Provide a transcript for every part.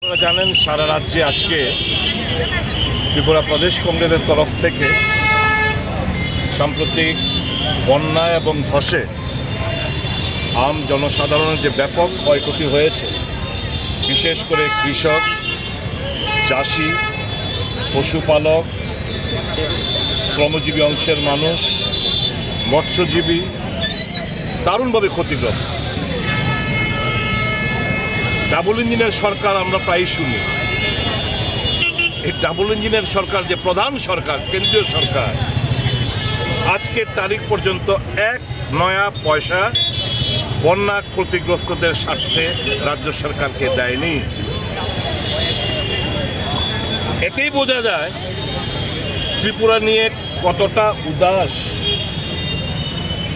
আপনারা জানেন সারা রাজ্যে আজকে ত্রিপুরা প্রদেশ কংগ্রেসের তরফ থেকে সাম্প্রতিক বন্যা এবং ধসে আম জনসাধারণের যে ব্যাপক ক্ষয়ক্ষতি হয়েছে, বিশেষ করে কৃষক, চাষি, পশুপালক, শ্রমজীবী অংশের মানুষ, মৎস্যজীবী দারুণভাবে ক্ষতিগ্রস্ত। ডাবল ইঞ্জিনের সরকার আমরা প্রায় শুনি। এই ডাবল ইঞ্জিনের সরকার যে প্রধান সরকার, কেন্দ্রীয় সরকার, আজকের তারিখ পর্যন্ত এক নয়া পয়সা বন্যা ক্ষতিগ্রস্তদের স্বার্থে রাজ্য সরকারকে দেয়নি। এতেই বোঝা যায় ত্রিপুরা নিয়ে কতটা উদাস।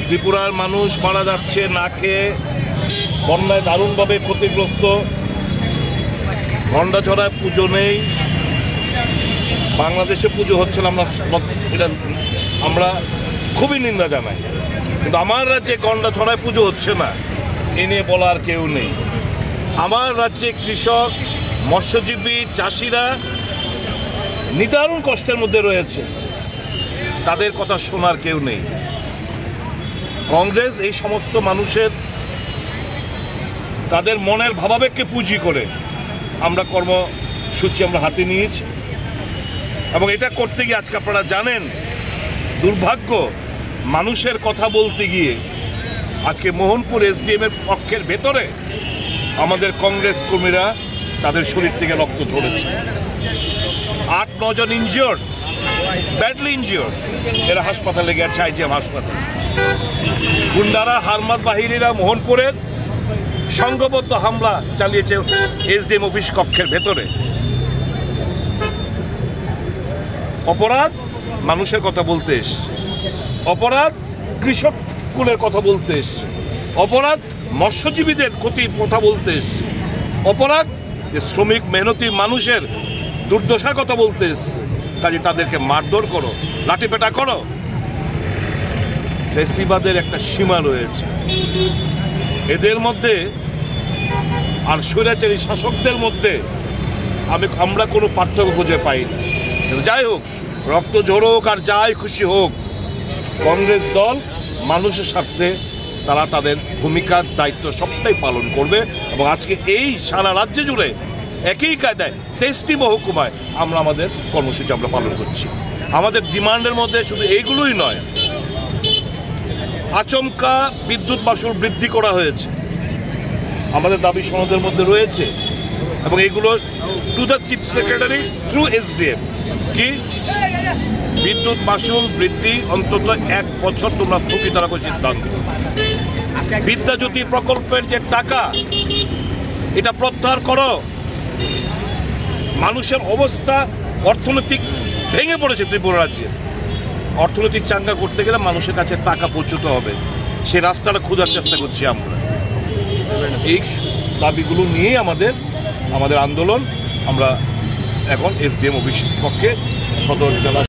ত্রিপুরার মানুষ মারা যাচ্ছে না খেয়ে, বন্যায় দারুণভাবে ক্ষতিগ্রস্ত। গন্ডাছড়ায় পুজো নেই, বাংলাদেশে পুজো হচ্ছে না, আমরা খুবই নিন্দা জানাই। কিন্তু আমার রাজ্যে গন্ডাছড়ায় পুজো হচ্ছে না, এ নিয়ে বলার কেউ নেই। আমার রাজ্যে কৃষক, মৎস্যজীবী, চাষিরা নিদারুণ কষ্টের মধ্যে রয়েছে, তাদের কথা শোনার কেউ নেই। কংগ্রেস এই সমস্ত মানুষের তাদের মনের ভাবাবেগকে পুঁজি করে আমরা কর্মসূচি হাতে নিয়েছি। এবং এটা করতে গিয়ে আজকে আপনারা জানেন, দুর্ভাগ্য, মানুষের কথা বলতে গিয়ে আজকে মোহনপুর এসডিএম এর পক্ষের ভেতরে আমাদের কংগ্রেস কর্মীরা তাদের শরীর থেকে রক্ত ঝরেছে। 8-9 জন ইনজিওর্ড, ব্যাডলি ইনজিওর্ড, এরা হাসপাতালে গেছে, আইজিএম হাসপাতাল। গুন্ডারা, হারমাত বাহিনীরা মোহনপুরের সংঘবদ্ধ হামলা চালিয়েছে এসডিএম অফিস কক্ষের ভেতরে। অপরাধ মানুষের কথা বলতে এসছে, অপরাধ কৃষক কুলের কথা বলতে এসছে, অপরাধ মৎস্যজীবীদের ক্ষতির কথা বলতে এসছে, অপরাধ যে শ্রমিক মেহনতি মানুষের দুর্দশার কথা বলতে এসছে। কাজে তাদেরকে মারধর করো, লাঠিপেটা করো। ফ্যাসিবাদের একটা সীমা রয়েছে এদের মধ্যে, আর স্বৈরাচারী শাসকদের মধ্যে আমরা কোনো পার্থক্য খুঁজে পাই না। যাই হোক, রক্ত ঝরুক আর যাই খুশি হোক, কংগ্রেস দল মানুষের স্বার্থে তারা তাদের ভূমিকার দায়িত্ব সবটাই পালন করবে। এবং আজকে এই সারা রাজ্য জুড়ে একই কায়দায় 23টি মহকুমায় আমরা আমাদের কর্মসূচি পালন করছি। আমাদের ডিমান্ডের মধ্যে শুধু এইগুলোই নয়, আচমকা বিদ্যুৎ মাশুল বৃদ্ধি করা হয়েছে, আমাদের দাবি সনদের মধ্যে রয়েছে। এবং এগুলো to the chief secretary through SDM, কি বিদ্যুৎ মাশুল বৃদ্ধি অন্তত 1 বছর তোমরা স্থগিত রাখো সিদ্ধান্ত। বিদ্যাজ্যোতি প্রকল্পের যে টাকা, এটা প্রত্যাহার করো। মানুষের অবস্থা অর্থনৈতিক ভেঙে পড়েছে ত্রিপুরা রাজ্যে। অর্থনৈতিক চাঙ্গা করতে গেলে মানুষের কাছে টাকা পৌঁছতে হবে, সে রাস্তাটা খোঁজার চেষ্টা করছি আমরা। এই দাবিগুলো নিয়ে আমাদের আন্দোলন। আমরা এখন এসডিএম অফিস পক্ষে সদর জেলা